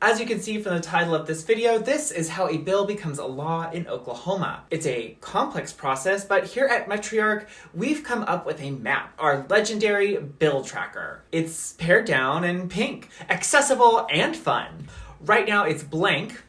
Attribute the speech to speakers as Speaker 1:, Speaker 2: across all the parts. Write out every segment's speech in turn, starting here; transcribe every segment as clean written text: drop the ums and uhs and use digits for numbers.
Speaker 1: As you can see from the title of this video, this is how a bill becomes a law in Oklahoma. It's a complex process, but here at Metriarch, we've come up with a map, our legendary bill tracker. It's pared down and pink, accessible and fun. Right now it's blank,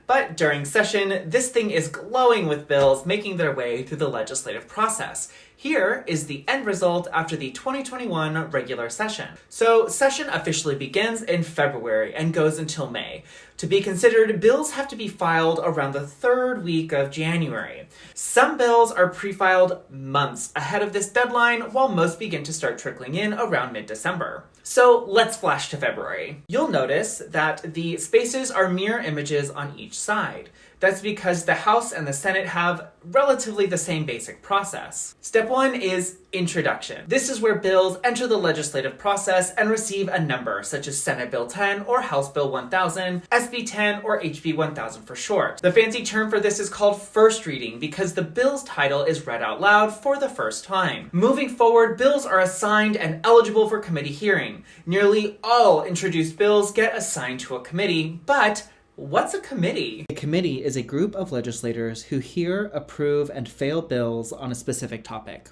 Speaker 1: but during session, this thing is glowing with bills making their way through the legislative process. Here is the end result after the 2021 regular session. So session officially begins in February and goes until May. To be considered, bills have to be filed around the third week of January. Some bills are pre-filed months ahead of this deadline, while most begin to start trickling in around mid-December. So let's flash to February. You'll notice that the spaces are mirror images on each side. That's because the House and the Senate have relatively the same basic process. Step 1 is introduction. This is where bills enter the legislative process and receive a number, such as Senate Bill 10 or House Bill 1000, SB 10 or HB 1000 for short. The fancy term for this is called first reading because the bill's title is read out loud for the first time. Moving forward, bills are assigned and eligible for committee hearing. Nearly all introduced bills get assigned to a committee, but what's a committee?
Speaker 2: A committee is a group of legislators who hear, approve, and fail bills on a specific topic.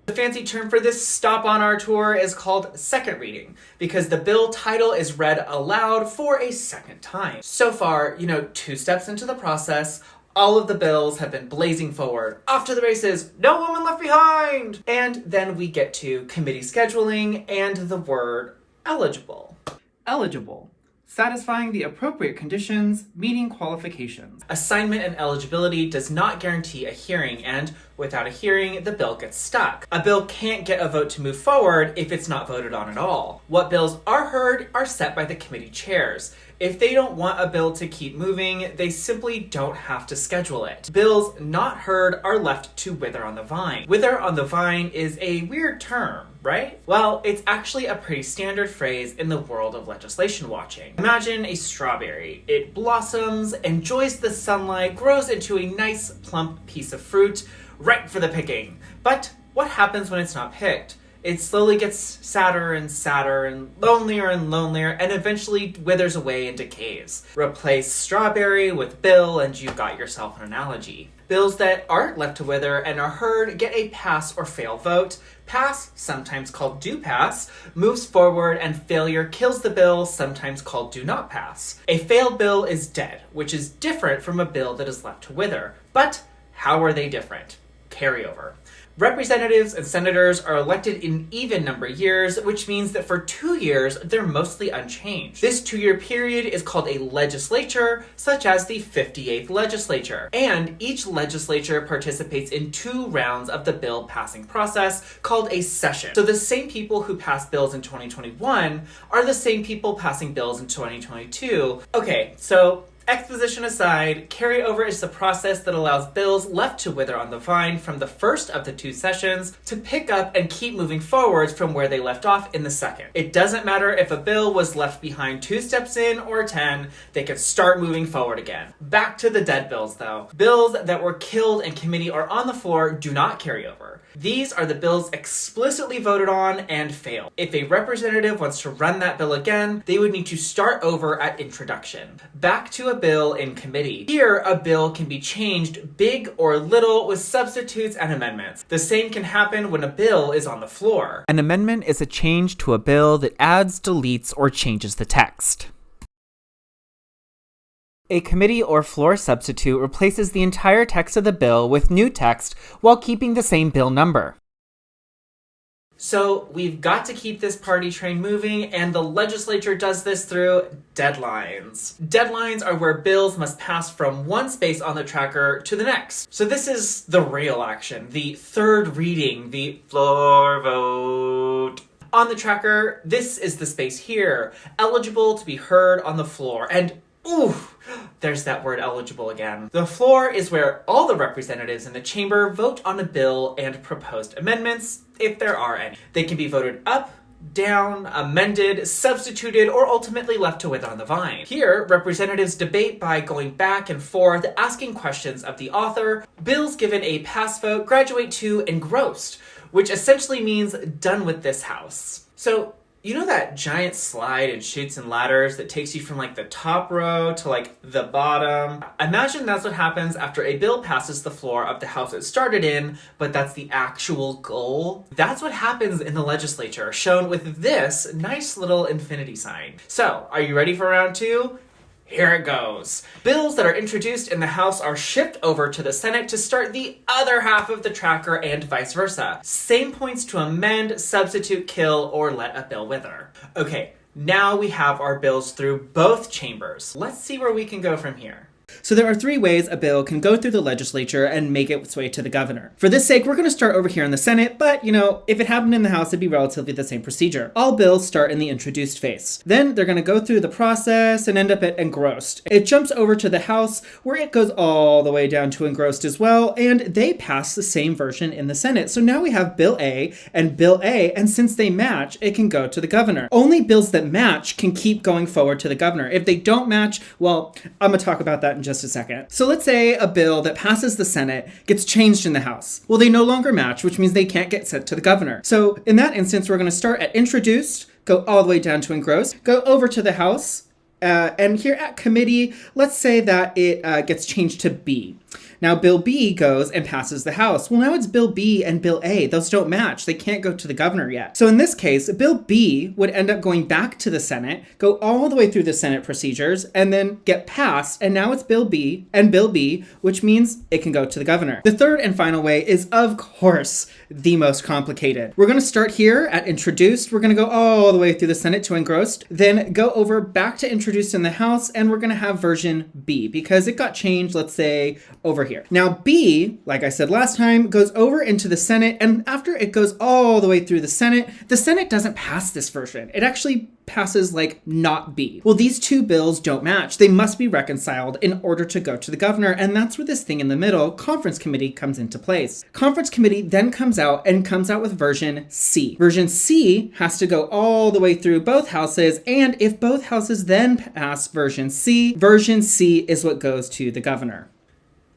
Speaker 1: The fancy term for this stop on our tour is called second reading, because the bill title is read aloud for a second time. So far, 2 steps into the process, all of the bills have been blazing forward. Off to the races, no woman left behind! And then we get to committee scheduling and the word eligible. Eligible. Satisfying the appropriate conditions, meeting qualifications. Assignment and eligibility does not guarantee a hearing, and without a hearing, the bill gets stuck. A bill can't get a vote to move forward if it's not voted on at all. What bills are heard are set by the committee chairs. If they don't want a bill to keep moving, they simply don't have to schedule it. Bills not heard are left to wither on the vine. Wither on the vine is a weird term, right? Well, it's actually a pretty standard phrase in the world of legislation watching. Imagine a strawberry. It blossoms, enjoys the sunlight, grows into a nice plump piece of fruit, ripe for the picking. But what happens when it's not picked? It slowly gets sadder and sadder and lonelier, and eventually withers away and decays. Replace strawberry with bill and you've got yourself an analogy. Bills that aren't left to wither and are heard get a pass or fail vote. Pass, sometimes called do pass, moves forward, and failure kills the bill, sometimes called do not pass. A failed bill is dead, which is different from a bill that is left to wither. But how are they different? Carryover. Representatives and senators are elected in even number years, which means that for 2 years, they're mostly unchanged. This 2-year period is called a legislature, such as the 58th legislature. And each legislature participates in 2 rounds of the bill passing process called a session. So the same people who passed bills in 2021 are the same people passing bills in 2022. Okay, so exposition aside, carryover is the process that allows bills left to wither on the vine from the first of the 2 sessions to pick up and keep moving forwards from where they left off in the second. It doesn't matter if a bill was left behind 2 steps in or 10, they can start moving forward again. Back to the dead bills though. Bills that were killed in committee or on the floor do not carry over. These are the bills explicitly voted on and failed. If a representative wants to run that bill again, they would need to start over at introduction. Back to a bill in committee. Here, a bill can be changed big or little with substitutes and amendments. The same can happen when a bill is on the floor.
Speaker 2: An amendment is a change to a bill that adds, deletes, or changes the text. A committee or floor substitute replaces the entire text of the bill with new text while keeping the same bill number.
Speaker 1: So we've got to keep this party train moving, and the legislature does this through deadlines. Deadlines are where bills must pass from one space on the tracker to the next. So this is the real action, the third reading, the floor vote. On the tracker, this is the space here, eligible to be heard on the floor, and ooh, there's that word eligible again. The floor is where all the representatives in the chamber vote on a bill and proposed amendments, if there are any. They can be voted up, down, amended, substituted, or ultimately left to wither on the vine. Here, representatives debate by going back and forth, asking questions of the author. Bills given a pass vote graduate to engrossed, which essentially means done with this house. So You know that giant slide in Chutes and Ladders that takes you from like the top row to like the bottom? Imagine that's what happens after a bill passes the floor of the house it started in, but that's the actual goal. That's what happens in the legislature, shown with this nice little infinity sign. So, are you ready for round 2? Here it goes. Bills that are introduced in the House are shipped over to the Senate to start the other half of the tracker and vice versa. Same points to amend, substitute, kill, or let a bill wither. Okay, now we have our bills through both chambers. Let's see where we can go from here.
Speaker 2: So there are 3 ways a bill can go through the legislature and make its way to the governor. For this sake, we're going to start over here in the Senate, but, if it happened in the House, it'd be relatively the same procedure. All bills start in the introduced phase. Then they're going to go through the process and end up at engrossed. It jumps over to the House, where it goes all the way down to engrossed as well, and they pass the same version in the Senate. So now we have Bill A, and since they match, it can go to the governor. Only bills that match can keep going forward to the governor. If they don't match, well, I'm going to talk about that in just a second. So let's say a bill that passes the Senate gets changed in the House. Well, they no longer match, which means they can't get sent to the governor. So in that instance, we're going to start at introduced, go all the way down to engrossed, go over to the House, and here at committee, let's say that it gets changed to B. Now, Bill B goes and passes the House. Well, now it's Bill B and Bill A. Those don't match. They can't go to the governor yet. So in this case, Bill B would end up going back to the Senate, go all the way through the Senate procedures, and then get passed. And now it's Bill B and Bill B, which means it can go to the governor. The third and final way is, of course, the most complicated. We're going to start here at introduced. We're going to go all the way through the Senate to engrossed, then go over back to introduced in the House, and we're going to have version B because it got changed, let's say, over here. Now, B, like I said last time, goes over into the Senate, and after it goes all the way through the Senate doesn't pass this version. It actually passes like not B. Well, these 2 bills don't match. They must be reconciled in order to go to the governor, and that's where this thing in the middle, conference committee, comes into place. Conference committee then comes out with version C. Version C has to go all the way through both houses, and if both houses then pass version C is what goes to the governor.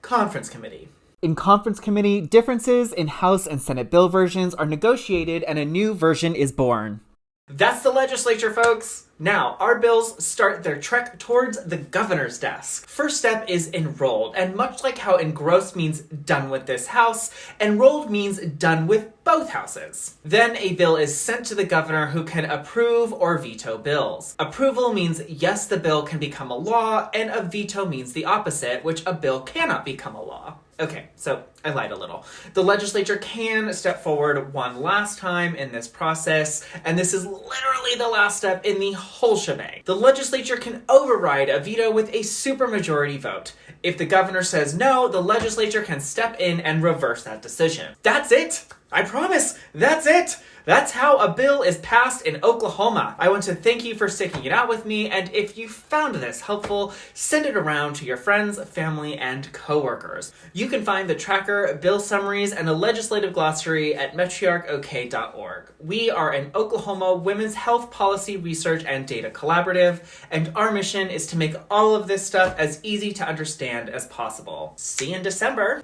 Speaker 1: Conference committee.
Speaker 2: In conference committee, differences in House and Senate bill versions are negotiated and a new version is born.
Speaker 1: That's the legislature, folks. Now, our bills start their trek towards the governor's desk. First step is enrolled, and much like how engrossed means done with this house, enrolled means done with both houses. Then a bill is sent to the governor who can approve or veto bills. Approval means yes, the bill can become a law, and a veto means the opposite, which a bill cannot become a law. Okay, so I lied a little. The legislature can step forward one last time in this process, and this is literally the last step in the whole shebang. The legislature can override a veto with a supermajority vote. If the governor says no, the legislature can step in and reverse that decision. That's it! I promise, that's it! That's how a bill is passed in Oklahoma. I want to thank you for sticking it out with me, and if you found this helpful, send it around to your friends, family, and coworkers. You can find the tracker, bill summaries, and a legislative glossary at metriarchok.org. We are an Oklahoma women's health policy research and data collaborative, and our mission is to make all of this stuff as easy to understand as possible. See you in December!